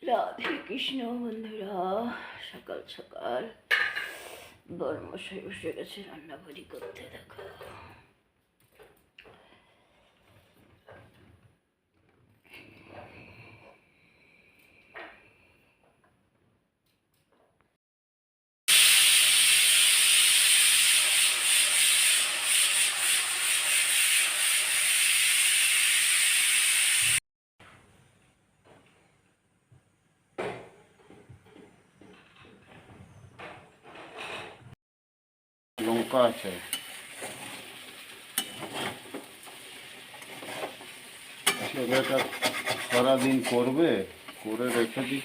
রাধে কৃষ্ণ বন্ধুরা, সকাল সকাল বর্মশাই বসে গেছে রান্নাবাড়ি করতে। দেখো লঙ্কা আছে, ছেলেটা সারাদিন করবে, করে রেখে দিই।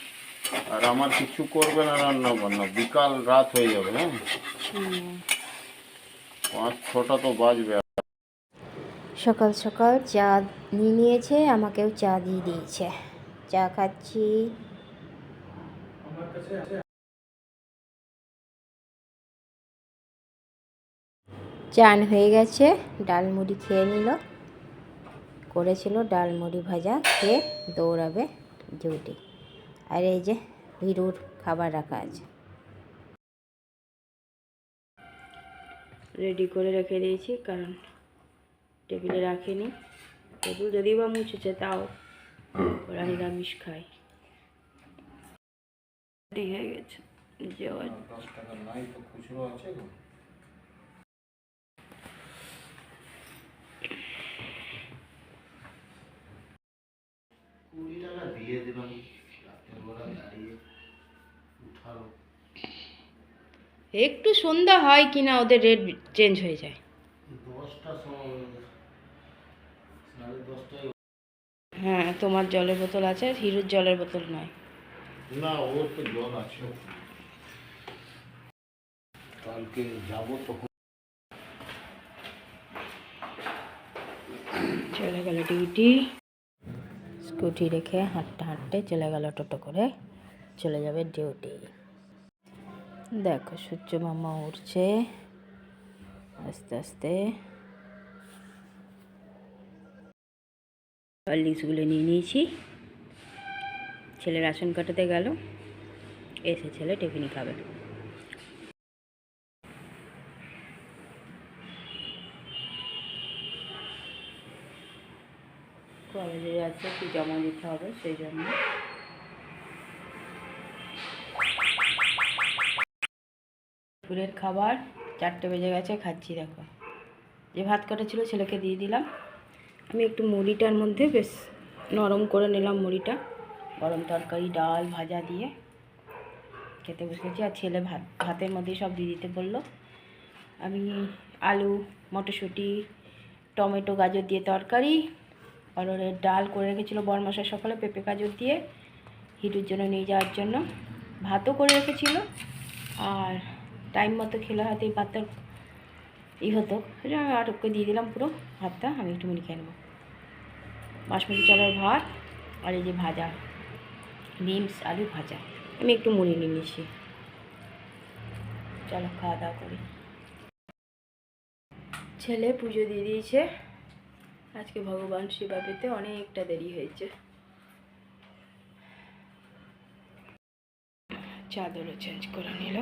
আর আমার কিছু করবে না, রান্না বান্না বিকাল রাত হয়ে যাবে। হ্যাঁ, 5-6টা তো বাজবে। সকাল সকাল চা নিয়ে নিয়েছে, আমাকেও চা দিয়ে দিয়েছে। চা খাচ্ছি। চান হয়ে গেছে, ডাল মুড়ি খেয়ে নিল। করেছিল ডাল মুড়ি ভাজা, খেয়ে দৌড়াবে ডিউটি। আর এই যে হিরুর খাবার রাখা আছে, রেডি করে রেখে দিয়েছি, কারণ টেবিলে রাখিনি। টেবিল যদিও বা মুছেছে, তাও ওরা নিরামিষ খায়। রেডি হয়ে গেছে যাওয়ার। 10 টাকা নাই তো, খুচরো আছে গো। 20 টাকা দিয়ে দিলাম, রাতের বেলা দাঁড়িয়ে উঠালো। একটু সন্ধ্যা হয় কিনা ওদের রেট চেঞ্জ হয়ে যায়। 10টা সময় 10:30টায়। হ্যাঁ, তোমার জলের বোতল আছে, হিরুর জলের বোতল নয়। না, ওর তো জল আছে। কালকে যাবো তখন। চলে গেল ডিউটি। স্কুটি রেখে হাঁটতে হাঁটতে চলে গেল টোটো করে, চলে যাবে ডিউটি। দেখো সূর্য মামা উঠছে আস্তে আস্তে। লিস্টগুলো নিয়ে নিয়েছি। ছেলে রাশন কাটাতে গেল, এসে ছেলে টিফিন খাবে। কলেজে যাচ্ছে, কি জমা দিতে হবে, সেই জন্য। দুপুরের খাবার 4টে বেজে গেছে, খাচ্ছি। দেখো যে ভাত কাটা ছিল ছেলেকে দিয়ে দিলাম। আমি একটু মুড়িটার মধ্যে বেশ নরম করে নিলাম মুড়িটা, গরম তরকারি ডাল ভাজা দিয়ে খেতে বসেছি। আর ছেলে ভাতের মধ্যে সব দিয়ে দিতে বললো। আমি আলু মটরশুঁটি টমেটো গাজর দিয়ে তরকারি, অরহরের ডাল করে রেখেছিলো বরমশাই সকালে পেঁপে গাজর দিয়ে, হিটুর জন্য নিয়ে যাওয়ার জন্য। ভাতও করে রেখেছিল, আর টাইম মতো খেলে হয়তো এই ভাতটা হতো। আমি আর ওকে দিয়ে দিলাম পুরো ভাতটা, আমি একটু মুড়ি খেয়ে নেবো। বাসমতি চালের ভাত, আর এই যে ভাজা বিনস আলু ভাজা, আমি একটু মুড়ি নিয়ে নিয়েছি। চলো খাওয়া দাওয়া করি। ছেলে পুজো দিয়ে দিয়েছে। আজকে ভগবান সেবা পেতে অনেকটা দেরি হয়েছে। চাদরও চেঞ্জ করে নিল।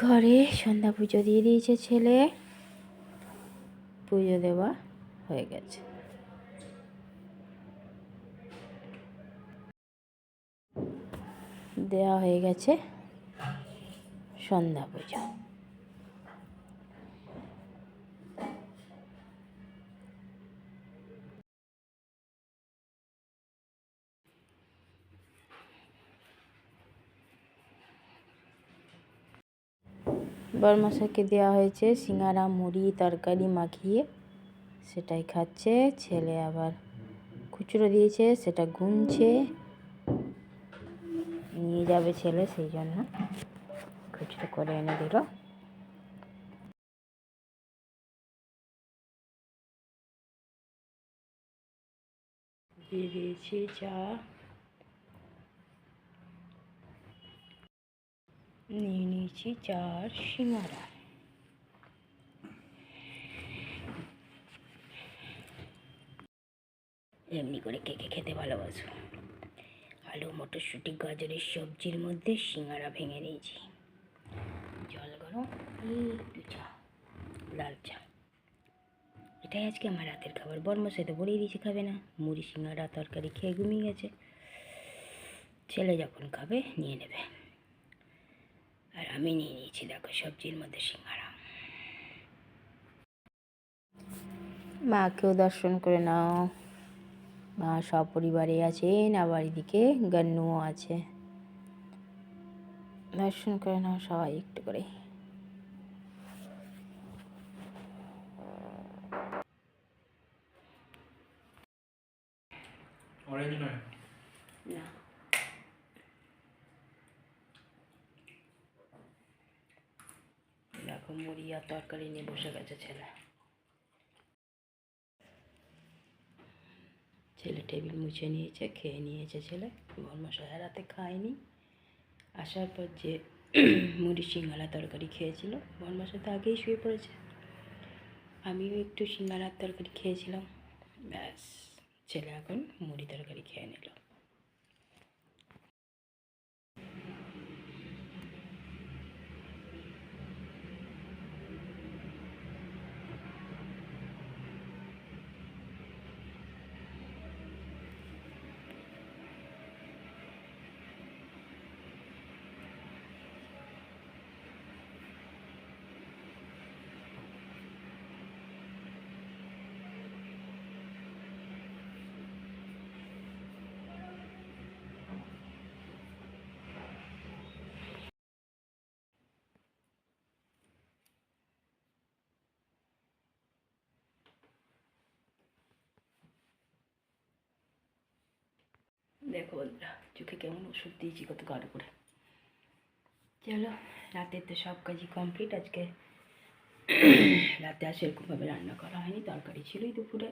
ঘরে সন্ধ্যা পুজো দিয়ে দিয়েছে ছেলে। পুজো দেওয়া হয়ে গেছে। দেওয়া হয়ে গেছে সন্ধ্যা পুজো। বরমশাইকে দেওয়া হয়েছে সিঙ্গারা মুড়ি তরকারি মাখিয়ে, সেটাই খাচ্ছে। ছেলে আবার খুচরো দিয়েছে, সেটা গুনছে, নিয়ে যাবে ছেলে, সেই জন্য খুচরো করে এনে দিল। দিয়ে দিয়েছি চা। নিয়ে নিয়েছি 4 সিঙ্গারা। এমনি করে কে কে খেতে ভালোবাসো? আলু মটরশুঁটি গাজরের সবজির মধ্যে সিঙ্গারা ভেঙে নিয়েছি। জল গরম, একটু চা, লাল চা। এটাই আজকে আমার রাতের খাবার। বর্মশাই তো বলেই দিয়েছে খাবে না, মুড়ি সিঙ্গারা তরকারি খেয়ে ঘুমিয়ে গেছে। ছেলে যখন খাবে নিয়ে নেবে, আর আমি নিয়ে নিয়েছি দেখো সবজির মধ্যে সিঙ্গারা। মাকেও দর্শন করে নাও। মা সপরিবারে আছেন, আবার এদিকে গান্নুও আছে। দর্শন করে নাও সবাই একটু করে। না, দেখো মুড়ি আর তরকারি নিয়ে বসে গেছে ছেলে। ছেলে টেবিল মুছে নিয়েছে, খেয়ে নিয়েছে ছেলে। বর্মশাই রাতে খায়নি। আসার পর যে মুড়ি সিঙ্গারা তরকারি খেয়েছিল, বর্মশাই তো আগেই শুয়ে পড়েছে। আমিও একটু সিঙ্গারার তরকারি খেয়েছিলাম, ব্যাস। ছেলে এখন মুড়ি তরকারি খেয়ে নিল। দেখো বন্ধুরা, চোখে কেমন ওষুধ দিয়েছি কত গাঢ় করে। চলো, রাতের তো সব কাজই কমপ্লিট। আজকে রাতে আর সেরকমভাবে রান্না করা হয়নি, তরকারি ছিলই দুপুরে।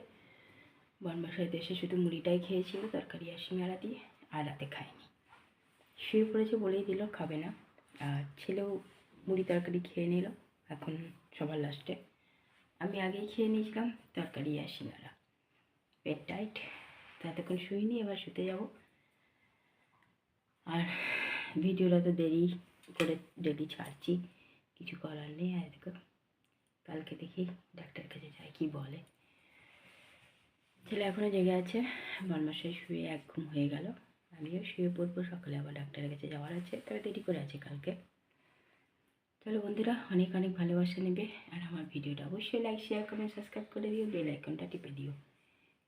বনবাসায় এসে শুধু মুড়িটাই খেয়েছিল, তরকারি আর সিঙ্গারা দিয়ে, আর রাতে খায়নি। শুয়ে পড়েছে বলেই দিল, খাবে না। আর ছেলেও মুড়ি তরকারি খেয়ে নিল এখন সবার লাস্টে। আমি আগেই খেয়ে নিয়েছিলাম তরকারি আর সিঙ্গারা, পেট টাইট। ততক্ষণ শুইনি, এবার শুতে যাব। আর ভিডিওটা তো দেরি করে ডেলি ছাড়ছি, কিছু করার নেই। আর দেখো, কালকে দেখি ডাক্তার কাছে যাই কি বলে। ছেলে এখনও জেগে আছে, বর্মশাই শুয়ে এক ঘুম হয়ে গেল। আমিও শুয়ে পড়বো, সকালে আবার ডাক্তারের কাছে যাওয়ার আছে, তবে দেরি করে আছে কালকে। চলো বন্ধুরা, অনেক অনেক ভালোবাসা নেবে, আর আমার ভিডিওটা অবশ্যই লাইক শেয়ার কমেন্ট সাবস্ক্রাইব করে দিও, বেল আইকনটা টিপে দিও।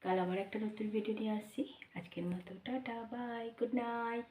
কাল আবার একটা নতুন ভিডিও নিয়ে আসছি। আজকের মতো টাটা, বাই, গুড নাইট।